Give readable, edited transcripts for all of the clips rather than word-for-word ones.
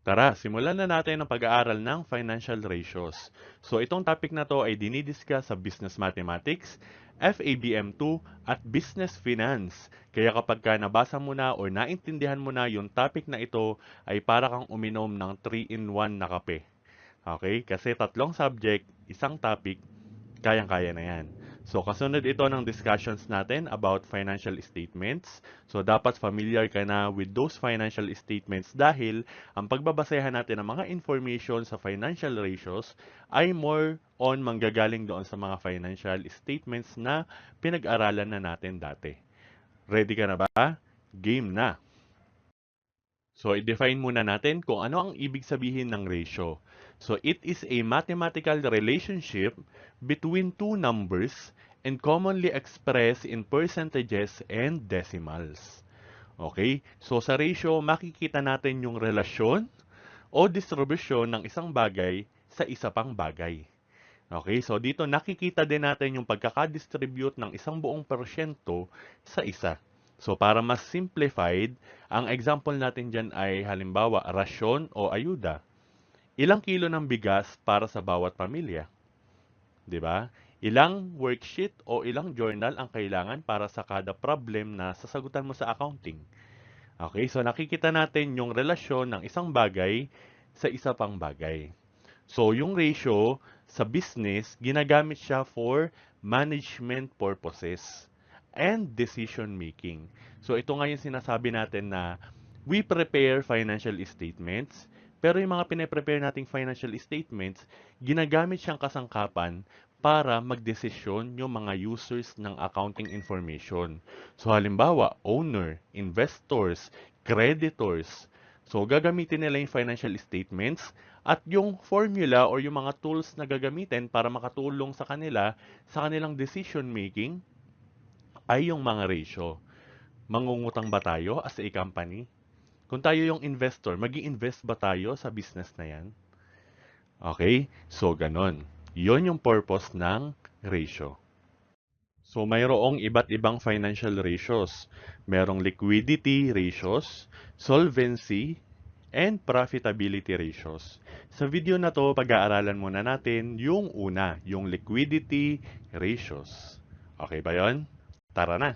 Tara, simulan na natin ang pag-aaral ng financial ratios. So itong topic na to ay dinidiscuss sa Business Mathematics, FABM2 at Business Finance. Kaya kapag ka nabasa mo na o naintindihan mo na yung topic na ito ay para kang uminom ng 3-in-1 na kape. Okay? Kasi tatlong subject, isang topic, kayang-kaya na yan. So, kasunod ito ng discussions natin about financial statements. So, dapat familiar ka na with those financial statements dahil ang pagbabasehan natin ng mga information sa financial ratios ay more on manggagaling doon sa mga financial statements na pinag-aralan na natin dati. Ready ka na ba? Game na! So, i-define muna natin kung ano ang ibig sabihin ng ratio. So, it is a mathematical relationship between two numbers and commonly expressed in percentages and decimals. Okay? So, sa ratio, makikita natin yung relasyon o distribution ng isang bagay sa isa pang bagay. Okay? So, dito nakikita din natin yung pagkakadistribute ng isang buong porsyento sa isa. So, para mas simplified, ang example natin dyan ay halimbawa, rasyon o ayuda. Ilang kilo ng bigas para sa bawat pamilya? 'Di ba? Ilang worksheet o ilang journal ang kailangan para sa kada problem na sasagutan mo sa accounting? Okay, so nakikita natin yung relasyon ng isang bagay sa isa pang bagay. So, yung ratio sa business, ginagamit siya for management purposes and decision making. So, ito nga yung sinasabi natin na we prepare financial statements, pero yung mga pine-prepare nating financial statements, ginagamit siyang kasangkapan para magdesisyon yung mga users ng accounting information. So, halimbawa, owner, investors, creditors. So, gagamitin nila yung financial statements at yung formula or yung mga tools na gagamitin para makatulong sa kanila sa kanilang decision making ay yung mga ratio. Mangungutang ba tayo as a company? Kung tayo yung investor, mag invest ba tayo sa business na yan? Okay? So, ganon. Yon yung purpose ng ratio. So, mayroong iba't ibang financial ratios. Merong liquidity ratios, solvency, and profitability ratios. Sa video na to, pag-aaralan muna natin yung una, yung liquidity ratios. Okay ba yon? Tara na!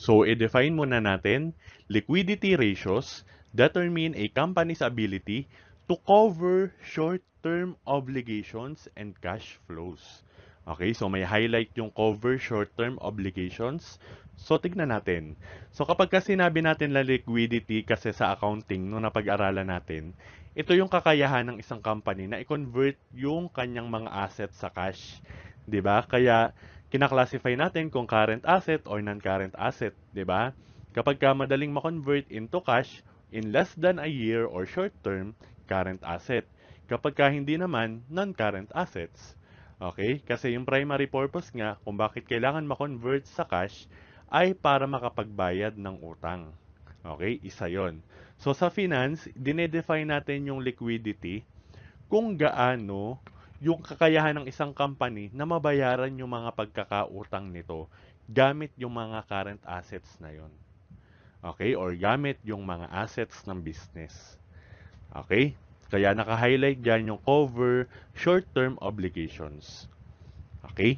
So, i-define muna natin, liquidity ratios determine a company's ability to cover short-term obligations and cash flows. Okay, so may highlight yung cover short-term obligations. So, tignan natin. So, kapag kasi sinabi natin na liquidity kasi sa accounting, nung napag-aralan natin, ito yung kakayahan ng isang company na i-convert yung kanyang mga assets sa cash. 'Di ba? Kaya, kina-classify natin kung current asset or non-current asset, 'di ba? Kapag ka madaling ma-convert into cash in less than a year or short term, current asset. Kapag ka hindi naman, non-current assets. Okay? Kasi yung primary purpose nga kung bakit kailangan ma-convert sa cash ay para makapagbayad ng utang. Okay? Isa 'yon. So sa finance, dinedefine natin yung liquidity kung gaano yung kakayahan ng isang company na mabayaran yung mga pagkakautang nito gamit yung mga current assets na yon. Okay? Or gamit yung mga assets ng business. Okay? Kaya naka-highlight dyan yung cover short-term obligations. Okay?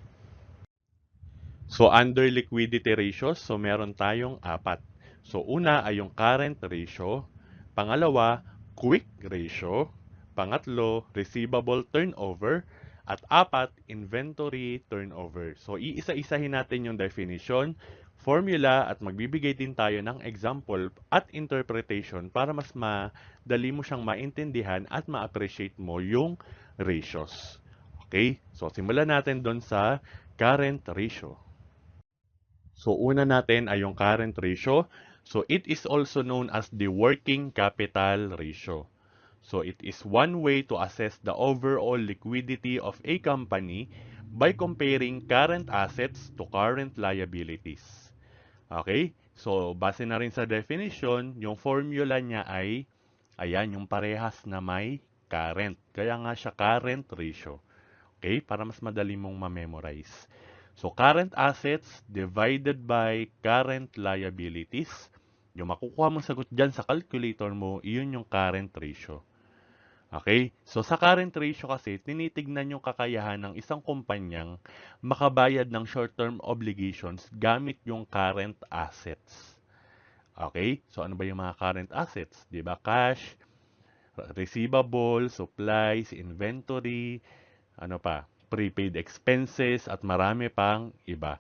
So, under liquidity ratios, so meron tayong apat. So, una ay yung current ratio. Pangalawa, quick ratio. Pangatlo, receivable turnover. At apat, inventory turnover. So, iisa-isahin natin yung definition, formula, at magbibigay din tayo ng example at interpretation para mas madali mo siyang maintindihan at ma-appreciate mo yung ratios. Okay? So, simulan natin doon sa current ratio. So, una natin ay yung current ratio. So, it is also known as the working capital ratio. So, it is one way to assess the overall liquidity of a company by comparing current assets to current liabilities. Okay? So, base na rin sa definition, yung formula niya ay, ayan, yung parehas na may current. Kaya nga siya current ratio. Okay? Para mas madali mong ma-memorize. So, current assets divided by current liabilities Yung makukuha mong sagot dyan sa calculator mo, iyon yung current ratio. Okay? So sa current ratio kasi, tinitignan yung kakayahan ng isang kumpanyang makabayad ng short-term obligations gamit yung current assets. Okay? So ano ba yung mga current assets? 'Di ba? Cash, receivable, supplies, inventory, ano pa, prepaid expenses at marami pang iba.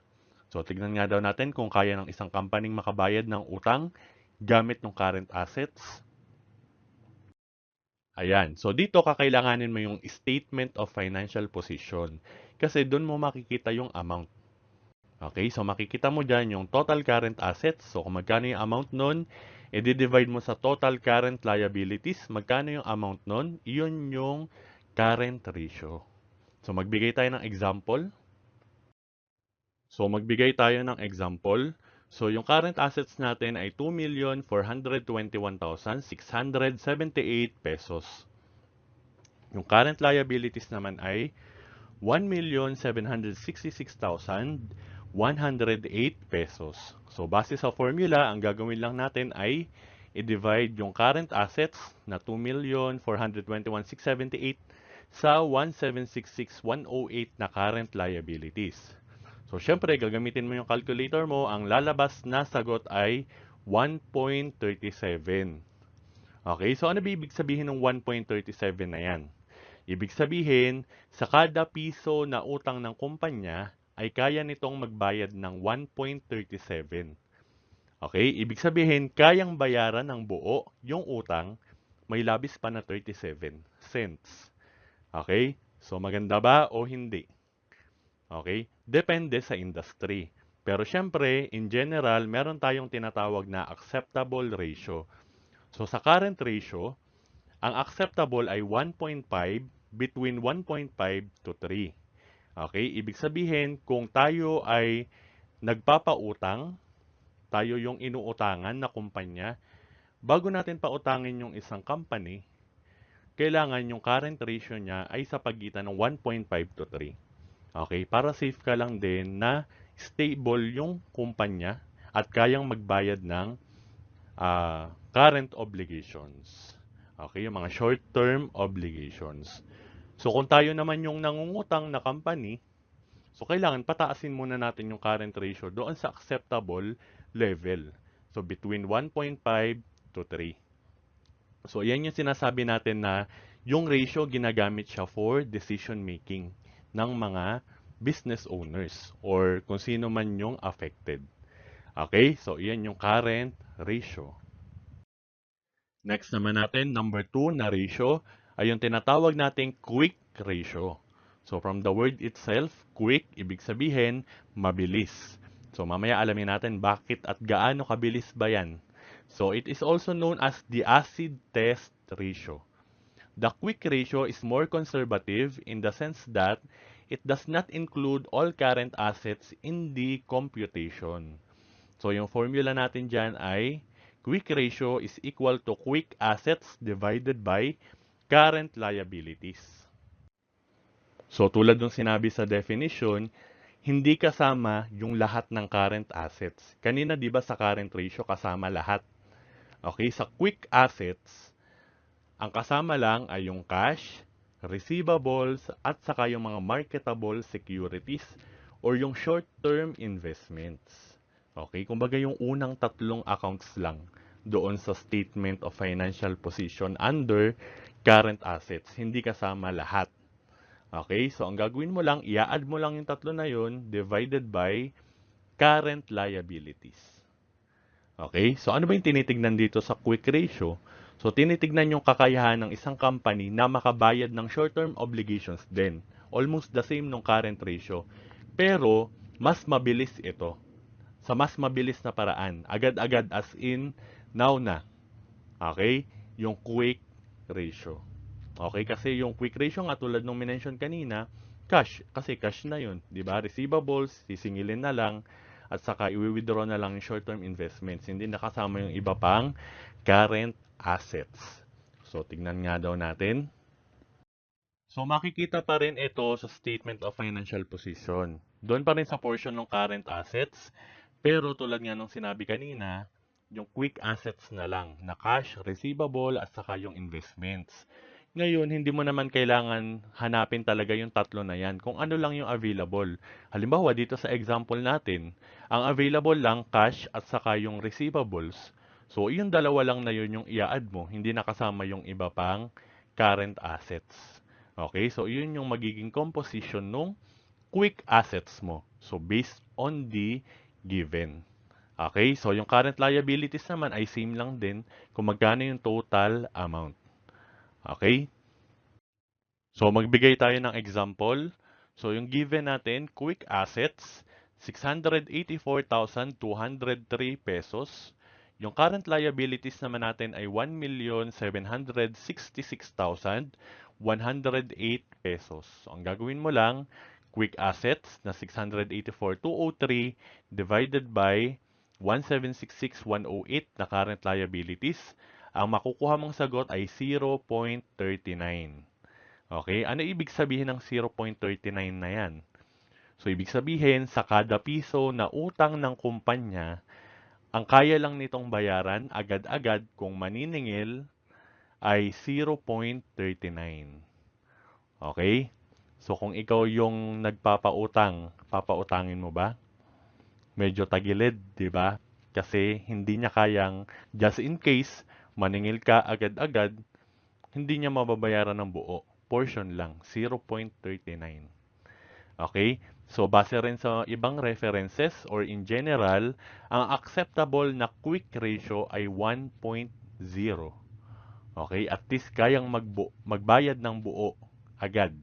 So tignan nga daw natin kung kaya ng isang company makabayad ng utang gamit ng current assets. Ayan. So dito kakailanganin mo yung statement of financial position kasi doon mo makikita yung amount. Okay? So makikita mo dyan yung total current assets. So kung magkano yung amount nun, i-divide mo sa total current liabilities. Magkano yung amount nun? Iyon yung current ratio. So magbigay tayo ng example. So magbigay tayo ng example. So yung current assets natin ay 2,421,678 pesos. Yung current liabilities naman ay 1,766,108 pesos. So base sa formula, ang gagawin lang natin ay i-divide yung current assets na 2,421,678 sa 1,766,108 na current liabilities. So syempre, gagamitin mo yung calculator mo, ang lalabas na sagot ay 1.37. Okay, so ano ba ibig sabihin ng 1.37 na yan? Ibig sabihin, sa kada piso na utang ng kumpanya, ay kaya nitong magbayad ng 1.37. Okay? Ibig sabihin, kayang bayaran ng buo yung utang, may labis pa na 37 cents. Okay? So maganda ba o hindi? Okay? Depende sa industry. Pero syempre, in general, meron tayong tinatawag na acceptable ratio. So sa current ratio, ang acceptable ay 1.5 between 1.5 to 3. Okay? Ibig sabihin, kung tayo ay nagpapautang, tayo yung inuutangan na kumpanya, bago natin pautangin yung isang company, kailangan yung current ratio niya ay sa pagitan ng 1.5 to 3. Okay? Para safe ka lang din na stable yung kumpanya at kayang magbayad ng current obligations. Okay, yung mga short-term obligations. So kung tayo naman yung nangungutang na company, so kailangan pataasin muna natin yung current ratio doon sa acceptable level. So between 1.5 to 3. So yan yung sinasabi natin na yung ratio ginagamit siya for decision making ng mga business owners or kung sino man yung affected. Okay? So yan yung current ratio. Next naman natin, number 2 na ratio ay yung tinatawag nating quick ratio. So from the word itself, quick, ibig sabihin, mabilis. So mamaya alamin natin bakit at gaano kabilis ba yan. So it is also known as the acid test ratio. The quick ratio is more conservative in the sense that it does not include all current assets in the computation. So, yung formula natin dyan ay quick ratio is equal to quick assets divided by current liabilities. So, tulad ng sinabi sa definition, hindi kasama yung lahat ng current assets. Kanina, di ba sa current ratio, kasama lahat. Okay, sa quick assets, ang kasama lang ay yung cash, receivables, at saka yung mga marketable securities or yung short-term investments. Okay, kumbaga yung unang tatlong accounts lang doon sa statement of financial position under current assets. Hindi kasama lahat. Okay, so ang gagawin mo lang, i-add mo lang yung tatlo na yun divided by current liabilities. Okay, so ano ba yung tinitignan dito sa quick ratio? So tinitignan yung kakayahan ng isang company na makabayad ng short-term obligations din. Almost the same nung current ratio. Pero mas mabilis ito. Sa mas mabilis na paraan. Agad-agad as in now na. Okay? Yung quick ratio. Okay? Kasi yung quick ratio nga tulad nung minention kanina, cash. Kasi cash na yun. Diba? Receivables, sisingilin na lang. At saka i-withdraw na lang yung short-term investments. Hindi nakasama yung iba pang current assets. So, tignan nga daw natin. So, makikita pa rin ito sa Statement of Financial Position. Doon pa rin sa portion ng current assets. Pero tulad nga nung sinabi kanina, yung quick assets na lang, na cash, receivable, at saka yung investments. Ngayon, hindi mo naman kailangan hanapin talaga yung tatlo na yan kung ano lang yung available. Halimbawa, dito sa example natin, ang available lang cash at saka yung receivables. So, yung dalawa lang na yun yung i-add mo, hindi nakasama yung iba pang current assets. Okay, so yun yung magiging composition nung quick assets mo. So, based on the given. Okay, so yung current liabilities naman ay same lang din kung magkano yung total amount. Okay? So magbigay tayo ng example. So yung given natin, quick assets, 684,203 pesos. Yung current liabilities naman natin ay 1,766,108 pesos. So ang gagawin mo lang, quick assets na 684,203 divided by 1,766,108 na current liabilities. Ang makukuha mong sagot ay 0.39. Okay, ano ibig sabihin ng 0.39 na yan? So, ibig sabihin, sa kada piso na utang ng kumpanya, ang kaya lang nitong bayaran agad-agad kung maniningil ay 0.39. Okay? So, kung ikaw yung nagpapautang, papautangin mo ba? Medyo tagilid, di ba? Kasi hindi niya kayang, just in case, maningil ka agad-agad, hindi niya mababayaran ng buo. Portion lang, 0.39. Okay? So, base rin sa ibang references or in general, ang acceptable na quick ratio ay 1.0. Okay? At least kayang magbayad ng buo agad.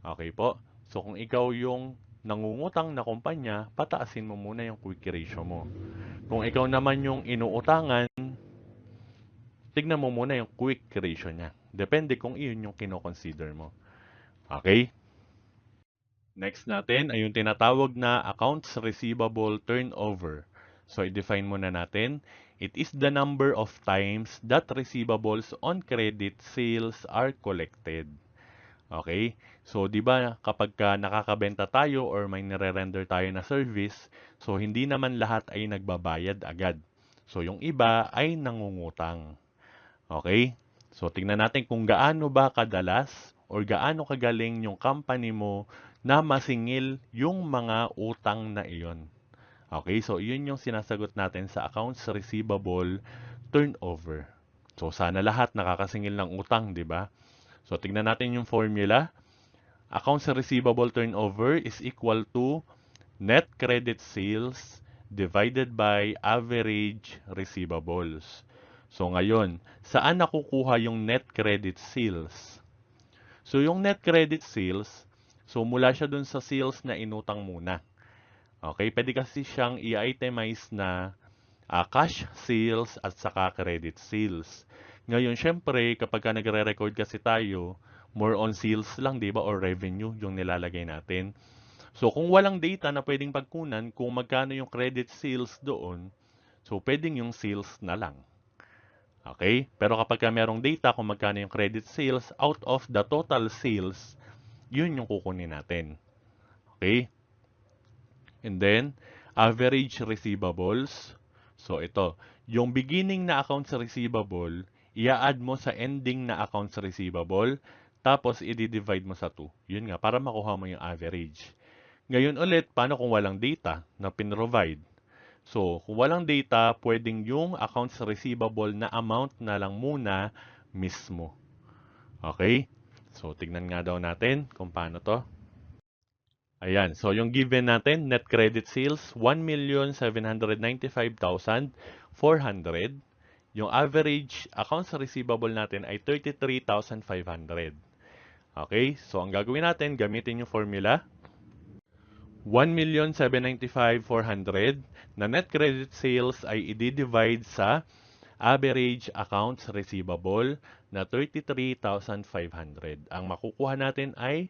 Okay po? So, kung ikaw yung nangungutang na kumpanya, pataasin mo muna yung quick ratio mo. Kung ikaw naman yung inuutangan, tignan mo muna yung quick ratio niya. Depende kung iyon yung kino-consider mo. Okay? Next natin ay yung tinatawag na accounts receivable turnover. So, i-define muna natin. It is the number of times that receivables on credit sales are collected. Okay? So, di ba kapag ka nakakabenta tayo or may nire-render tayo na service, so hindi naman lahat ay nagbabayad agad. So, yung iba ay nangungutang. Okay? So, tingnan natin kung gaano ba kadalas or gaano kagaling yung company mo na masingil yung mga utang na iyon. Okay? So, yun yung sinasagot natin sa accounts receivable turnover. So, sana lahat nakakasingil ng utang, di ba? So, tingnan natin yung formula. Accounts receivable turnover is equal to net credit sales divided by average receivables. So ngayon, saan nakukuha yung net credit sales? So yung net credit sales, so mula siya dun sa sales na inutang muna. Okay, pwede kasi siyang i-itemize na cash sales at saka credit sales. Ngayon, syempre, kapag ka nagre-record kasi tayo, more on sales lang, di ba? Or revenue yung nilalagay natin. So, kung walang data na pwedeng pagkunan kung magkano yung credit sales doon, so pwedeng yung sales na lang. Okay? Pero kapag ka merong data kung magkano yung credit sales, out of the total sales, yun yung kukunin natin. Okay? And then, average receivables. So, ito. Yung beginning na accounts receivable, i-add mo sa ending na accounts receivable, tapos i-divide mo sa 2. Yun nga, para makuha mo yung average. Ngayon ulit, paano kung walang data na pinrovide? So, kung walang data, pwedeng yung accounts receivable na amount na lang muna mismo. Okay? So, tignan nga daw natin kung paano to. Ayan. So, yung given natin, net credit sales, 1,795,400. Yung average accounts receivable natin ay 33,500. Okay? So, ang gagawin natin, gamitin yung formula. 1,795,400 na net credit sales ay i-divide sa average accounts receivable na 33,500. Ang makukuha natin ay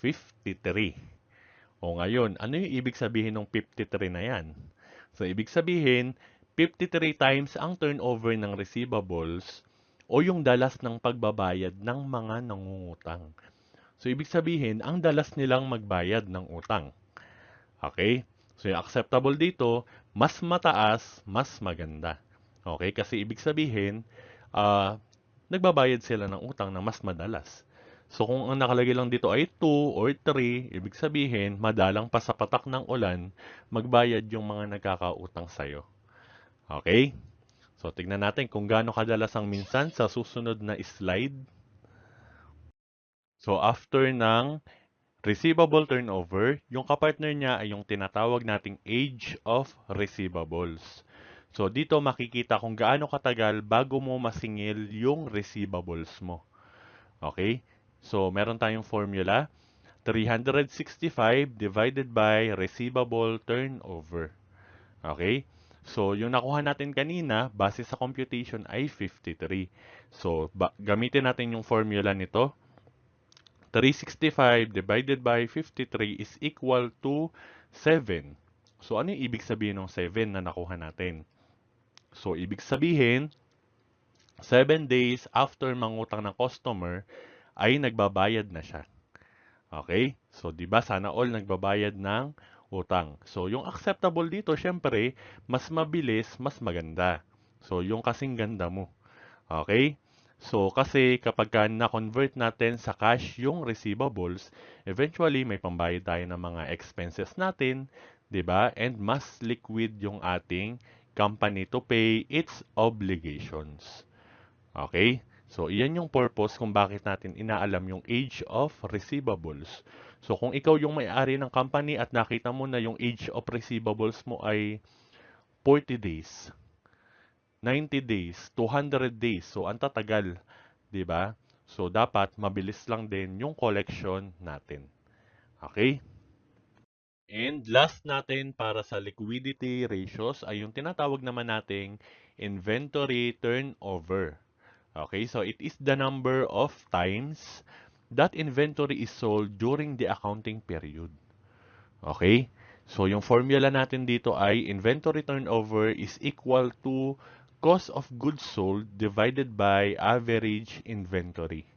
53. O ngayon, ano yung ibig sabihin ng 53 na yan? So, ibig sabihin, 53 times ang turnover ng receivables o yung dalas ng pagbabayad ng mga nangungutang. So, ibig sabihin, ang dalas nilang magbayad ng utang. Okay? So, yung acceptable dito, mas mataas, mas maganda. Okay? Kasi ibig sabihin, ah, nagbabayad sila ng utang na mas madalas. So kung ang nakalagay lang dito ay 2 or 3, ibig sabihin, madalang pa sa patak ng ulan, magbayad yung mga nagkakautang sa'yo. Okay? So tignan natin kung gaano kadalas ang minsan sa susunod na slide. So after ng receivable turnover, yung kapartner niya ay yung tinatawag nating age of receivables. So dito makikita kung gaano katagal bago mo masingil yung receivables mo. Okay? So meron tayong formula, 365 divided by receivable turnover. Okay? So yung nakuha natin kanina, base sa computation ay 53. So gamitin natin yung formula nito. 365 divided by 53 is equal to 7. So, ano yung ibig sabihin ng 7 na nakuha natin? So, ibig sabihin, 7 days after mangutang ng customer, ay nagbabayad na siya. Okay? So, di ba sana all nagbabayad ng utang. So, yung acceptable dito, syempre, mas mabilis, mas maganda. So, yung kasing ganda mo. Okay? So, kasi kapag na-convert natin sa cash yung receivables, eventually may pambayad tayo ng mga expenses natin, 'di ba? And mas liquid yung ating company to pay its obligations. Okay? So, iyan yung purpose kung bakit natin inaalam yung age of receivables. So, kung ikaw yung may-ari ng company at nakita mo na yung age of receivables mo ay 40 days, 90 days, 200 days. So, ang tatagal, 'di ba? So, dapat mabilis lang din yung collection natin. Okay? And last natin para sa liquidity ratios ay yung tinatawag naman nating inventory turnover. Okay? So, it is the number of times that inventory is sold during the accounting period. Okay? So, yung formula natin dito ay inventory turnover is equal to cost of goods sold divided by average inventory.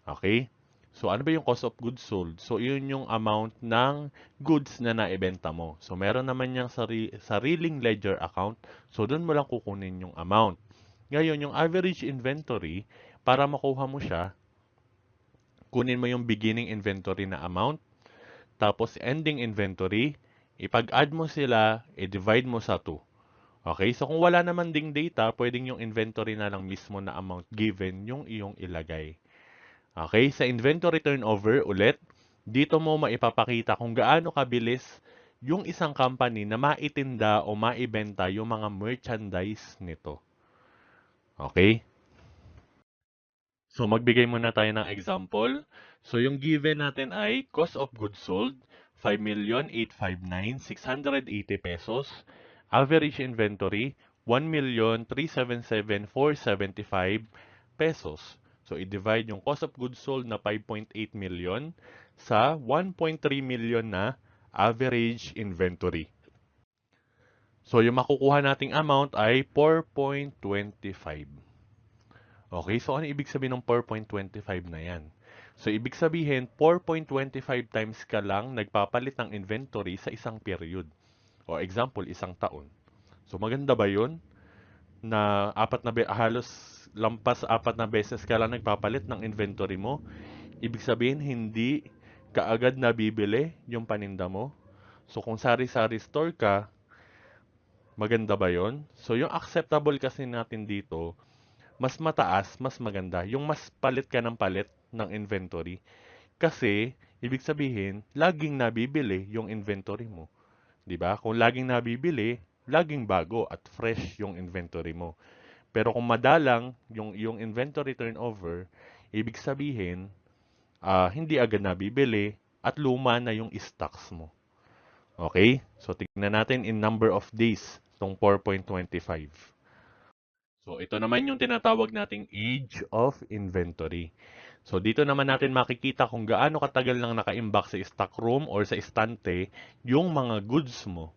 Okay? So, ano ba yung cost of goods sold? So, yun yung amount ng goods na naibenta mo. So, meron naman yung sariling ledger account. So, doon mo lang kukunin yung amount. Ngayon, yung average inventory, para makuha mo siya, kunin mo yung beginning inventory na amount, tapos ending inventory, ipag-add mo sila, i-divide mo sa 2. Okay? So kung wala naman ding data, pwedeng yung inventory na lang mismo na amount given yung iyong ilagay. Okay? Sa inventory turnover, ulit, dito mo maipapakita kung gaano kabilis yung isang company na maitinda o maibenta yung mga merchandise nito. Okay? So magbigay muna tayo ng example. So yung given natin ay cost of goods sold, 5,859,680 pesos. Average inventory, 1,377,475 pesos. So i-divide yung cost of goods sold na 5.8 million sa 1.3 million na average inventory. So yung makukuha nating amount ay 4.25. Okay, so ano ibig sabihin ng 4.25 na yan? So, ibig sabihin, 4.25 times ka lang nagpapalit ng inventory sa isang period. O example, isang taon. So, maganda ba yun? Na halos lampas 4 na beses ka lang nagpapalit ng inventory mo? Ibig sabihin, hindi kaagad nabibili yung paninda mo? So, kung sari-sari store ka, maganda ba yon? So, yung acceptable kasi natin dito, mas mataas, mas maganda. Yung mas palit ka ng palit ng inventory. Kasi, ibig sabihin, laging nabibili yung inventory mo. 'Di ba? Kung laging nabibili, laging bago at fresh yung inventory mo. Pero kung madalang yung inventory turnover, ibig sabihin, hindi agad nabibili at luma na yung stocks mo. Okay? So, tignan natin in number of days, tong 4.25. So, ito naman yung tinatawag nating age of inventory. So, dito naman natin makikita kung gaano katagal nang naka-imbak sa stock room or sa estante yung mga goods mo.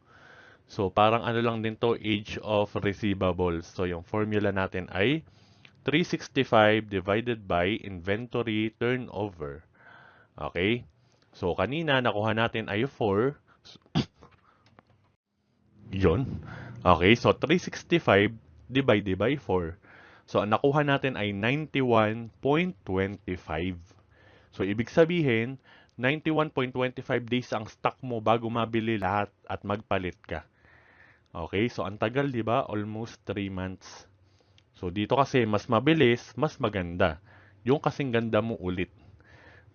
So, parang ano lang din to, age of receivables. So, yung formula natin ay 365 divided by inventory turnover. Okay? So, kanina nakuha natin ay 4. Yun. Okay, so 365 divided by 4. So, ang nakuha natin ay 91.25. So, ibig sabihin, 91.25 days ang stock mo bago mabili lahat at magpalit ka. Okay, so ang tagal, di ba? Almost 3 months. So, dito kasi mas mabilis, mas maganda. Yung kasing ganda mo ulit.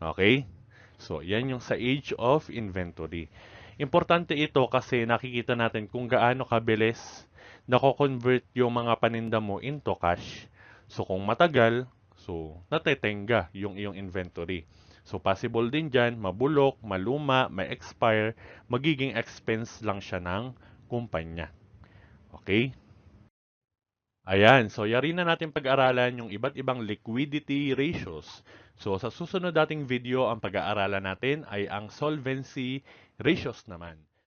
Okay? So, yan yung sa age of inventory. Importante ito kasi nakikita natin kung gaano kabilis nako-convert yung mga paninda mo into cash. So, kung matagal, so, natetenga yung iyong inventory. So, possible din dyan, mabulok, maluma, may expire, magiging expense lang siya ng kumpanya. Okay? Ayan, so yari na natin pag-aralan yung iba't ibang liquidity ratios. So sa susunod dating video, ang pag-aaralan natin ay ang solvency ratios naman.